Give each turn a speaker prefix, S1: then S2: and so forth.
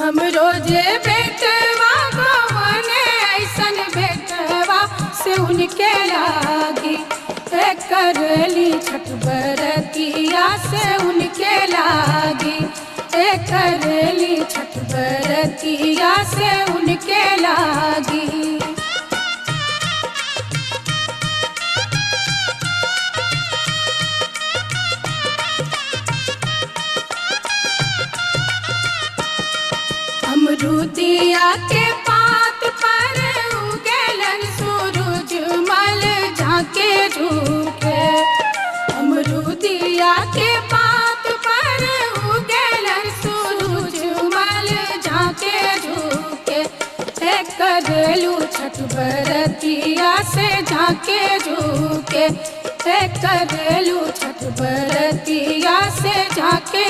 S1: हम रोजे बेटवा गवने ऐसन बेटवा से उनके लागी करली छठ बरतिया से उनके लागी करली छठ बरतिया से उनके लागी। अमरूदिया के पात पर उगेलन सूरज मल झाके झूके। अमरूदिया के पात पर उगेलन सूरज मल झाके झूके करलू छठ बरतिया से झाके झूके करलू छठ बरतिया से झाके